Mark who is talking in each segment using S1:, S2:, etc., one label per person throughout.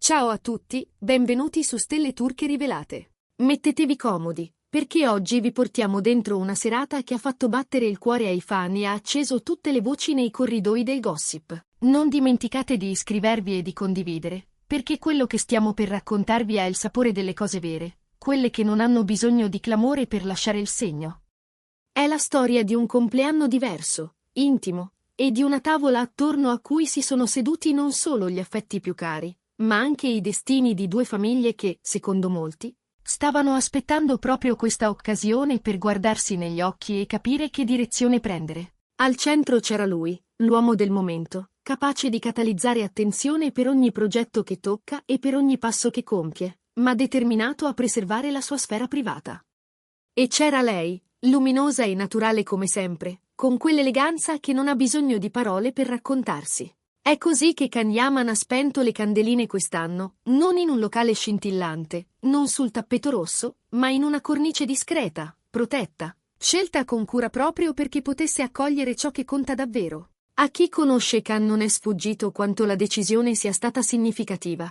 S1: Ciao a tutti, benvenuti su Stelle Turche Rivelate. Mettetevi comodi, perché oggi vi portiamo dentro una serata che ha fatto battere il cuore ai fan e ha acceso tutte le voci nei corridoi del gossip. Non dimenticate di iscrivervi e di condividere, perché quello che stiamo per raccontarvi ha il sapore delle cose vere, quelle che non hanno bisogno di clamore per lasciare il segno. È la storia di un compleanno diverso, intimo, e di una tavola attorno a cui si sono seduti non solo gli affetti più cari, ma anche i destini di due famiglie che, secondo molti, stavano aspettando proprio questa occasione per guardarsi negli occhi e capire che direzione prendere. Al centro c'era lui, l'uomo del momento, capace di catalizzare attenzione per ogni progetto che tocca e per ogni passo che compie, ma determinato a preservare la sua sfera privata. E c'era lei, luminosa e naturale come sempre, con quell'eleganza che non ha bisogno di parole per raccontarsi. È così che Can Yaman ha spento le candeline quest'anno, non in un locale scintillante, non sul tappeto rosso, ma in una cornice discreta, protetta, scelta con cura proprio perché potesse accogliere ciò che conta davvero. A chi conosce Can non è sfuggito quanto la decisione sia stata significativa.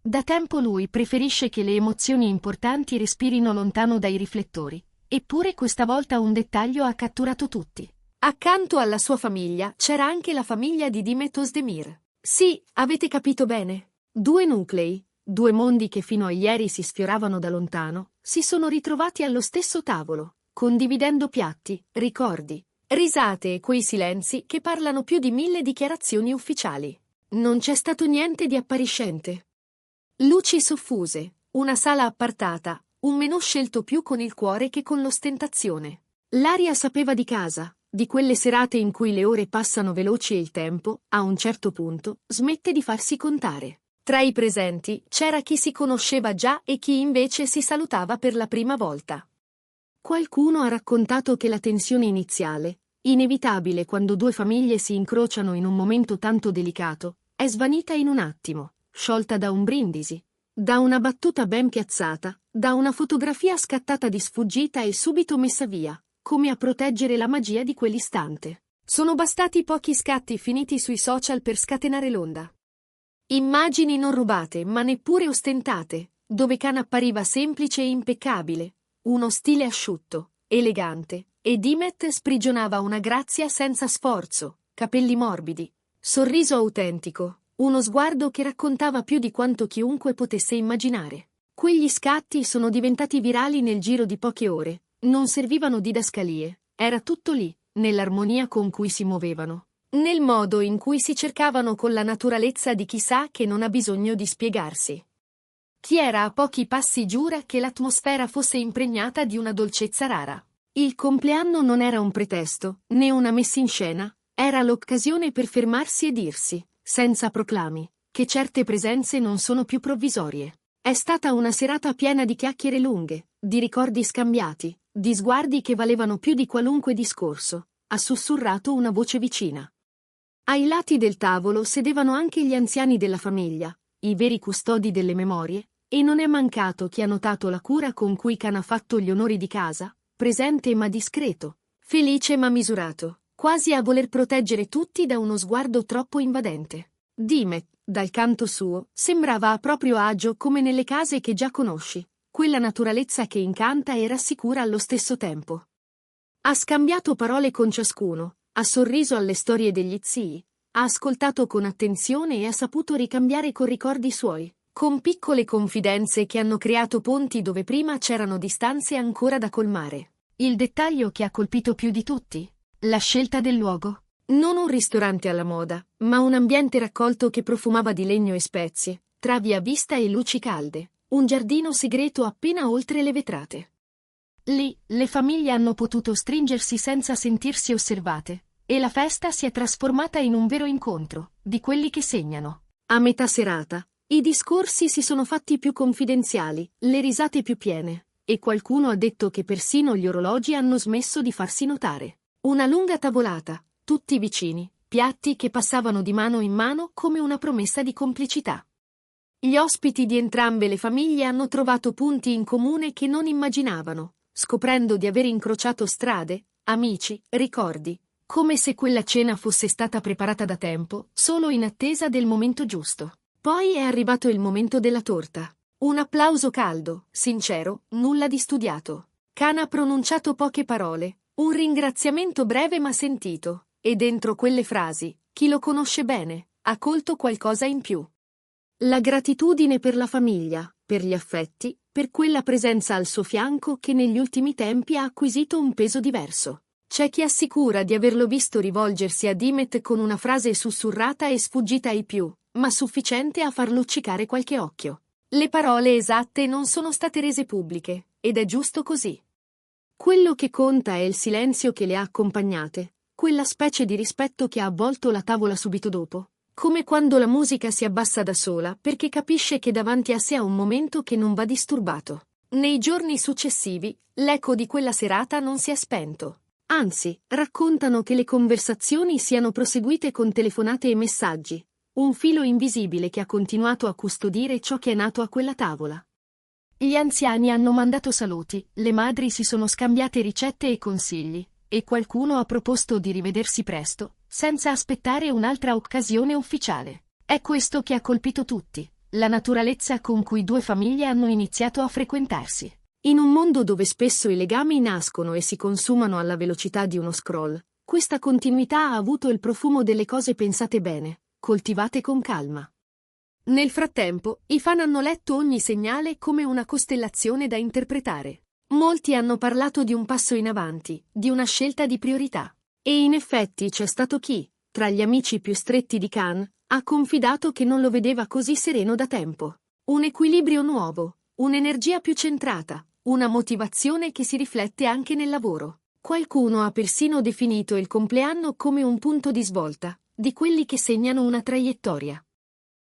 S1: Da tempo lui preferisce che le emozioni importanti respirino lontano dai riflettori, eppure questa volta un dettaglio ha catturato tutti. Accanto alla sua famiglia c'era anche la famiglia di Dimet Özdemir. Sì, avete capito bene. Due nuclei, due mondi che fino a ieri si sfioravano da lontano, si sono ritrovati allo stesso tavolo, condividendo piatti, ricordi, risate e quei silenzi che parlano più di 1000 dichiarazioni ufficiali. Non c'è stato niente di appariscente. Luci soffuse, una sala appartata, un menù scelto più con il cuore che con l'ostentazione. L'aria sapeva di casa. Di quelle serate in cui le ore passano veloci e il tempo, a un certo punto, smette di farsi contare. Tra i presenti c'era chi si conosceva già e chi invece si salutava per la prima volta. Qualcuno ha raccontato che la tensione iniziale, inevitabile quando due famiglie si incrociano in un momento tanto delicato, è svanita in un attimo, sciolta da un brindisi, da una battuta ben piazzata, da una fotografia scattata di sfuggita e subito messa via, come a proteggere la magia di quell'istante. Sono bastati pochi scatti finiti sui social per scatenare l'onda. Immagini non rubate, ma neppure ostentate, dove Can appariva semplice e impeccabile, uno stile asciutto, elegante, e Dimet sprigionava una grazia senza sforzo, capelli morbidi, sorriso autentico, uno sguardo che raccontava più di quanto chiunque potesse immaginare. Quegli scatti sono diventati virali nel giro di poche ore. Non servivano didascalie, era tutto lì, nell'armonia con cui si muovevano, nel modo in cui si cercavano con la naturalezza di chi sa che non ha bisogno di spiegarsi. Chi era a pochi passi giura che l'atmosfera fosse impregnata di una dolcezza rara. Il compleanno non era un pretesto, né una messa in scena, era l'occasione per fermarsi e dirsi, senza proclami, che certe presenze non sono più provvisorie. È stata una serata piena di chiacchiere lunghe, di ricordi scambiati, di sguardi che valevano più di qualunque discorso, ha sussurrato una voce vicina. Ai lati del tavolo sedevano anche gli anziani della famiglia, i veri custodi delle memorie, e non è mancato chi ha notato la cura con cui Can ha fatto gli onori di casa, presente ma discreto, felice ma misurato, quasi a voler proteggere tutti da uno sguardo troppo invadente. Dimet, dal canto suo, sembrava a proprio agio come nelle case che già conosci, quella naturalezza che incanta e rassicura allo stesso tempo. Ha scambiato parole con ciascuno, ha sorriso alle storie degli zii, ha ascoltato con attenzione e ha saputo ricambiare con ricordi suoi, con piccole confidenze che hanno creato ponti dove prima c'erano distanze ancora da colmare. Il dettaglio che ha colpito più di tutti? La scelta del luogo. Non un ristorante alla moda, ma un ambiente raccolto che profumava di legno e spezie, travi a vista e luci calde, un giardino segreto appena oltre le vetrate. Lì, le famiglie hanno potuto stringersi senza sentirsi osservate, e la festa si è trasformata in un vero incontro, di quelli che segnano. A metà serata, i discorsi si sono fatti più confidenziali, le risate più piene, e qualcuno ha detto che persino gli orologi hanno smesso di farsi notare. Una lunga tavolata, tutti vicini, piatti che passavano di mano in mano come una promessa di complicità. Gli ospiti di entrambe le famiglie hanno trovato punti in comune che non immaginavano, scoprendo di aver incrociato strade, amici, ricordi, come se quella cena fosse stata preparata da tempo, solo in attesa del momento giusto. Poi è arrivato il momento della torta. Un applauso caldo, sincero, nulla di studiato. Khan ha pronunciato poche parole, un ringraziamento breve ma sentito, e dentro quelle frasi, chi lo conosce bene, ha colto qualcosa in più. La gratitudine per la famiglia, per gli affetti, per quella presenza al suo fianco che negli ultimi tempi ha acquisito un peso diverso. C'è chi assicura di averlo visto rivolgersi a Dimet con una frase sussurrata e sfuggita ai più, ma sufficiente a far luccicare qualche occhio. Le parole esatte non sono state rese pubbliche, ed è giusto così. Quello che conta è il silenzio che le ha accompagnate, quella specie di rispetto che ha avvolto la tavola subito dopo, come quando la musica si abbassa da sola perché capisce che davanti a sé ha un momento che non va disturbato. Nei giorni successivi, l'eco di quella serata non si è spento. Anzi, raccontano che le conversazioni siano proseguite con telefonate e messaggi, un filo invisibile che ha continuato a custodire ciò che è nato a quella tavola. Gli anziani hanno mandato saluti, le madri si sono scambiate ricette e consigli, e qualcuno ha proposto di rivedersi presto, senza aspettare un'altra occasione ufficiale. È questo che ha colpito tutti, la naturalezza con cui due famiglie hanno iniziato a frequentarsi. In un mondo dove spesso i legami nascono e si consumano alla velocità di uno scroll, questa continuità ha avuto il profumo delle cose pensate bene, coltivate con calma. Nel frattempo, i fan hanno letto ogni segnale come una costellazione da interpretare. Molti hanno parlato di un passo in avanti, di una scelta di priorità. E in effetti c'è stato chi, tra gli amici più stretti di Khan, ha confidato che non lo vedeva così sereno da tempo. Un equilibrio nuovo, un'energia più centrata, una motivazione che si riflette anche nel lavoro. Qualcuno ha persino definito il compleanno come un punto di svolta, di quelli che segnano una traiettoria.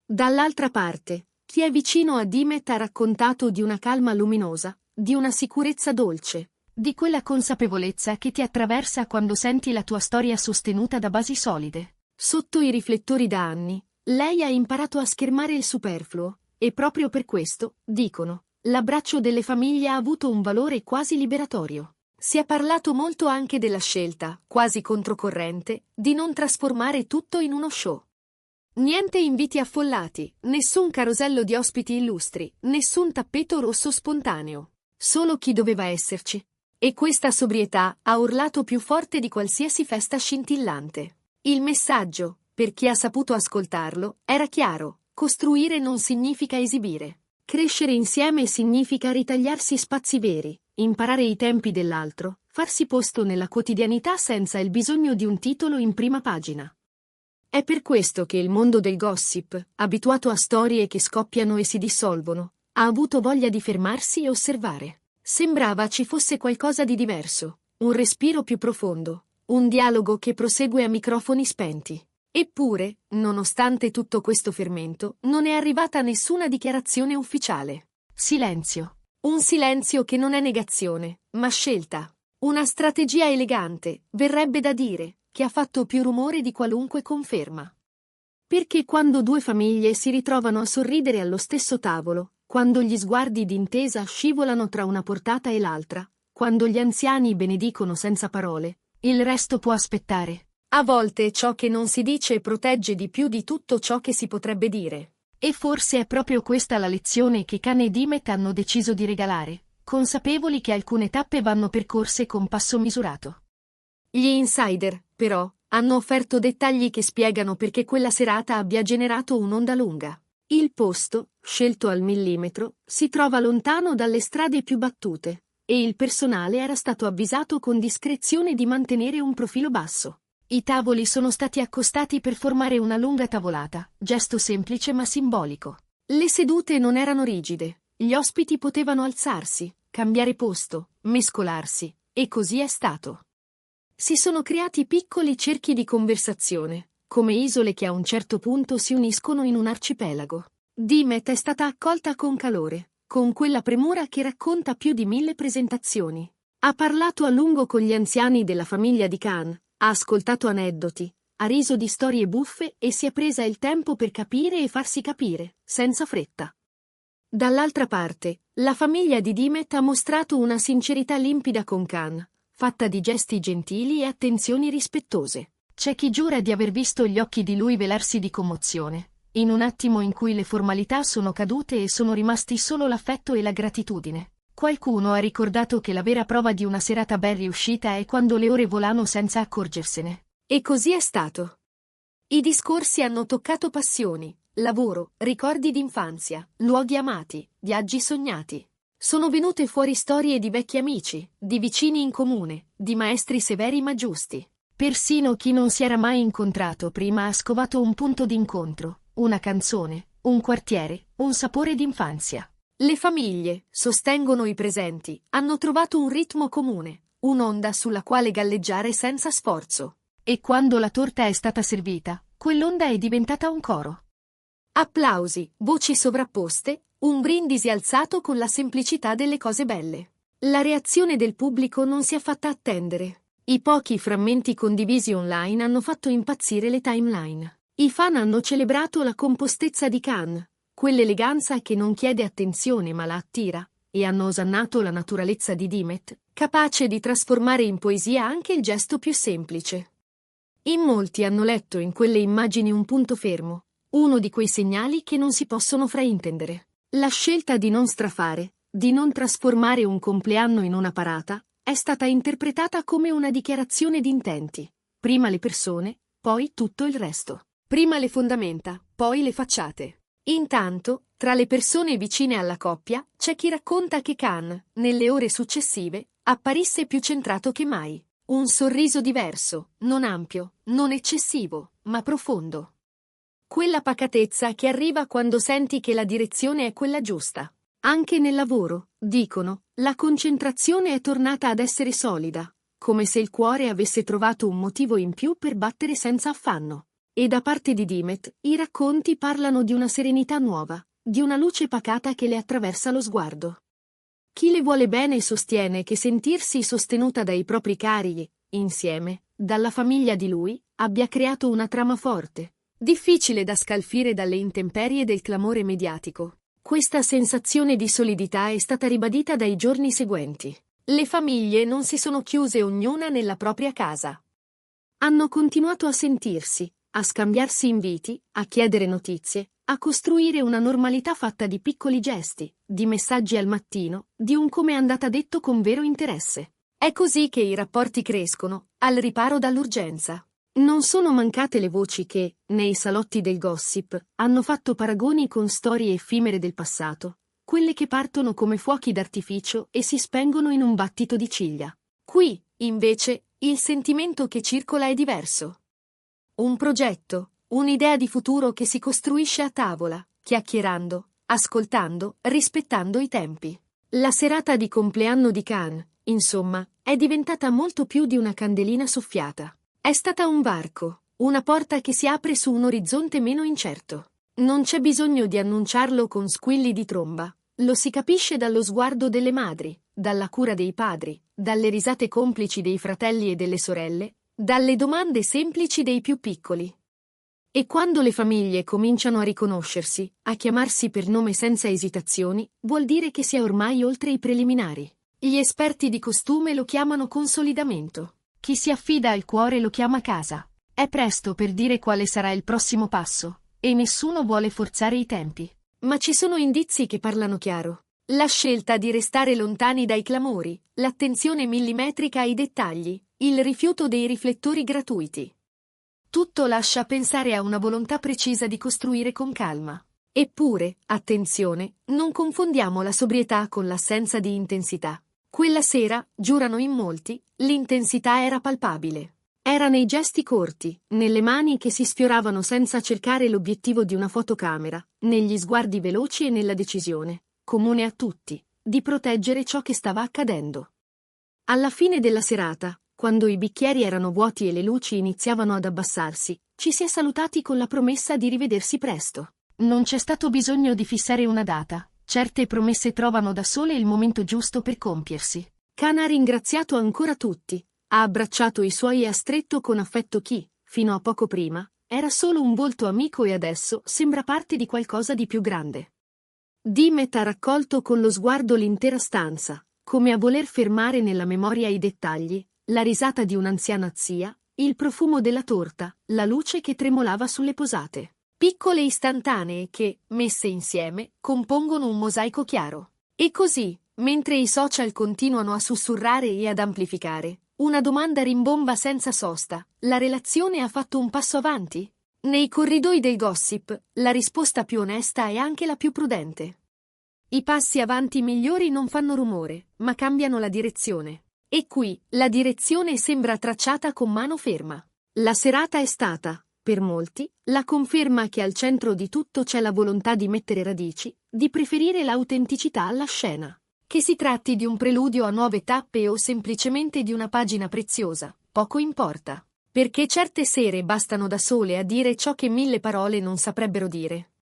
S1: Dall'altra parte, chi è vicino a Dimet ha raccontato di una calma luminosa, di una sicurezza dolce, di quella consapevolezza che ti attraversa quando senti la tua storia sostenuta da basi solide. Sotto i riflettori da anni, lei ha imparato a schermare il superfluo, e proprio per questo, dicono, l'abbraccio delle famiglie ha avuto un valore quasi liberatorio. Si è parlato molto anche della scelta, quasi controcorrente, di non trasformare tutto in uno show. Niente inviti affollati, nessun carosello di ospiti illustri, nessun tappeto rosso spontaneo. Solo chi doveva esserci. E questa sobrietà ha urlato più forte di qualsiasi festa scintillante. Il messaggio, per chi ha saputo ascoltarlo, era chiaro: costruire non significa esibire. Crescere insieme significa ritagliarsi spazi veri, imparare i tempi dell'altro, farsi posto nella quotidianità senza il bisogno di un titolo in prima pagina. È per questo che il mondo del gossip, abituato a storie che scoppiano e si dissolvono, ha avuto voglia di fermarsi e osservare. Sembrava ci fosse qualcosa di diverso, un respiro più profondo, un dialogo che prosegue a microfoni spenti. Eppure, nonostante tutto questo fermento, non è arrivata nessuna dichiarazione ufficiale. Silenzio. Un silenzio che non è negazione, ma scelta. Una strategia elegante, verrebbe da dire, che ha fatto più rumore di qualunque conferma. Perché quando due famiglie si ritrovano a sorridere allo stesso tavolo, quando gli sguardi d'intesa scivolano tra una portata e l'altra, quando gli anziani benedicono senza parole, il resto può aspettare. A volte ciò che non si dice protegge di più di tutto ciò che si potrebbe dire. E forse è proprio questa la lezione che Khan e Dimet hanno deciso di regalare, consapevoli che alcune tappe vanno percorse con passo misurato. Gli insider, però, hanno offerto dettagli che spiegano perché quella serata abbia generato un'onda lunga. Il posto, scelto al millimetro, si trova lontano dalle strade più battute, e il personale era stato avvisato con discrezione di mantenere un profilo basso. I tavoli sono stati accostati per formare una lunga tavolata, gesto semplice ma simbolico. Le sedute non erano rigide, gli ospiti potevano alzarsi, cambiare posto, mescolarsi, e così è stato. Si sono creati piccoli cerchi di conversazione, come isole che a un certo punto si uniscono in un arcipelago. Dimet è stata accolta con calore, con quella premura che racconta più di 1000 presentazioni. Ha parlato a lungo con gli anziani della famiglia di Khan, ha ascoltato aneddoti, ha riso di storie buffe e si è presa il tempo per capire e farsi capire, senza fretta. Dall'altra parte, la famiglia di Dimet ha mostrato una sincerità limpida con Khan, fatta di gesti gentili e attenzioni rispettose. C'è chi giura di aver visto gli occhi di lui velarsi di commozione, in un attimo in cui le formalità sono cadute e sono rimasti solo l'affetto e la gratitudine. Qualcuno ha ricordato che la vera prova di una serata ben riuscita è quando le ore volano senza accorgersene. E così è stato. I discorsi hanno toccato passioni, lavoro, ricordi d'infanzia, luoghi amati, viaggi sognati. Sono venute fuori storie di vecchi amici, di vicini in comune, di maestri severi ma giusti. Persino chi non si era mai incontrato prima ha scovato un punto d'incontro, una canzone, un quartiere, un sapore d'infanzia. Le famiglie, sostengono i presenti, hanno trovato un ritmo comune, un'onda sulla quale galleggiare senza sforzo. E quando la torta è stata servita, quell'onda è diventata un coro. Applausi, voci sovrapposte, un brindisi alzato con la semplicità delle cose belle. La reazione del pubblico non si è fatta attendere. I pochi frammenti condivisi online hanno fatto impazzire le timeline. I fan hanno celebrato la compostezza di Cannes, quell'eleganza che non chiede attenzione ma la attira, e hanno osannato la naturalezza di Dimet, capace di trasformare in poesia anche il gesto più semplice. In molti hanno letto in quelle immagini un punto fermo, uno di quei segnali che non si possono fraintendere. La scelta di non strafare, di non trasformare un compleanno in una parata, è stata interpretata come una dichiarazione di intenti. Prima le persone, poi tutto il resto. Prima le fondamenta, poi le facciate. Intanto, tra le persone vicine alla coppia, c'è chi racconta che Cannes, nelle ore successive, apparisse più centrato che mai. Un sorriso diverso, non ampio, non eccessivo, ma profondo. Quella pacatezza che arriva quando senti che la direzione è quella giusta. Anche nel lavoro, dicono, la concentrazione è tornata ad essere solida, come se il cuore avesse trovato un motivo in più per battere senza affanno. E da parte di Dimet, i racconti parlano di una serenità nuova, di una luce pacata che le attraversa lo sguardo. Chi le vuole bene sostiene che sentirsi sostenuta dai propri cari, insieme, dalla famiglia di lui, abbia creato una trama forte, difficile da scalfire dalle intemperie del clamore mediatico. Questa sensazione di solidità è stata ribadita dai giorni seguenti. Le famiglie non si sono chiuse ognuna nella propria casa. Hanno continuato a sentirsi, a scambiarsi inviti, a chiedere notizie, a costruire una normalità fatta di piccoli gesti, di messaggi al mattino, di un come è andata detto con vero interesse. È così che i rapporti crescono, al riparo dall'urgenza. Non sono mancate le voci che, nei salotti del gossip, hanno fatto paragoni con storie effimere del passato, quelle che partono come fuochi d'artificio e si spengono in un battito di ciglia. Qui, invece, il sentimento che circola è diverso. Un progetto, un'idea di futuro che si costruisce a tavola, chiacchierando, ascoltando, rispettando i tempi. La serata di compleanno di Cannes, insomma, è diventata molto più di una candelina soffiata. È stata un varco, una porta che si apre su un orizzonte meno incerto. Non c'è bisogno di annunciarlo con squilli di tromba. Lo si capisce dallo sguardo delle madri, dalla cura dei padri, dalle risate complici dei fratelli e delle sorelle, dalle domande semplici dei più piccoli. E quando le famiglie cominciano a riconoscersi, a chiamarsi per nome senza esitazioni, vuol dire che si è ormai oltre i preliminari. Gli esperti di costume lo chiamano consolidamento. Chi si affida al cuore lo chiama casa. È presto per dire quale sarà il prossimo passo, e nessuno vuole forzare i tempi. Ma ci sono indizi che parlano chiaro. La scelta di restare lontani dai clamori, l'attenzione millimetrica ai dettagli, il rifiuto dei riflettori gratuiti. Tutto lascia pensare a una volontà precisa di costruire con calma. Eppure, attenzione, non confondiamo la sobrietà con l'assenza di intensità. Quella sera, giurano in molti, l'intensità era palpabile. Era nei gesti corti, nelle mani che si sfioravano senza cercare l'obiettivo di una fotocamera, negli sguardi veloci e nella decisione, comune a tutti, di proteggere ciò che stava accadendo. Alla fine della serata, quando i bicchieri erano vuoti e le luci iniziavano ad abbassarsi, ci si è salutati con la promessa di rivedersi presto. Non c'è stato bisogno di fissare una data, certe promesse trovano da sole il momento giusto per compiersi. Cannes ha ringraziato ancora tutti, ha abbracciato i suoi e ha stretto con affetto chi, fino a poco prima, era solo un volto amico e adesso sembra parte di qualcosa di più grande. Dimet ha raccolto con lo sguardo l'intera stanza, come a voler fermare nella memoria i dettagli, la risata di un'anziana zia, il profumo della torta, la luce che tremolava sulle posate. Piccole istantanee che, messe insieme, compongono un mosaico chiaro. E così, mentre i social continuano a sussurrare e ad amplificare, una domanda rimbomba senza sosta: la relazione ha fatto un passo avanti? Nei corridoi del gossip, la risposta più onesta è anche la più prudente. I passi avanti migliori non fanno rumore, ma cambiano la direzione. E qui, la direzione sembra tracciata con mano ferma. La serata è stata, per molti, la conferma che al centro di tutto c'è la volontà di mettere radici, di preferire l'autenticità alla scena. Che si tratti di un preludio a nuove tappe o semplicemente di una pagina preziosa, poco importa. Perché certe sere bastano da sole a dire ciò che 1000 parole non saprebbero dire.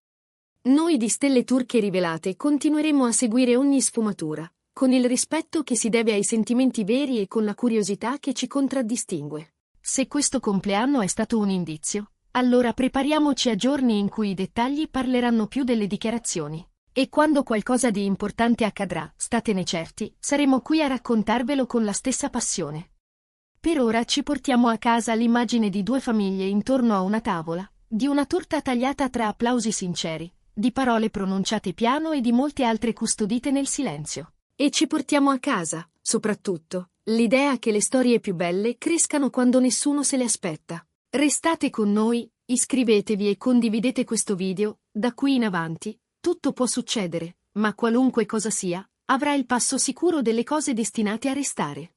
S1: Noi di Stelle Turche Rivelate continueremo a seguire ogni sfumatura, con il rispetto che si deve ai sentimenti veri e con la curiosità che ci contraddistingue. Se questo compleanno è stato un indizio, allora prepariamoci a giorni in cui i dettagli parleranno più delle dichiarazioni. E quando qualcosa di importante accadrà, statene certi, saremo qui a raccontarvelo con la stessa passione. Per ora ci portiamo a casa l'immagine di due famiglie intorno a una tavola, di una torta tagliata tra applausi sinceri, di parole pronunciate piano e di molte altre custodite nel silenzio. E ci portiamo a casa, soprattutto, l'idea che le storie più belle crescano quando nessuno se le aspetta. Restate con noi, iscrivetevi e condividete questo video, da qui in avanti, tutto può succedere, ma qualunque cosa sia, avrà il passo sicuro delle cose destinate a restare.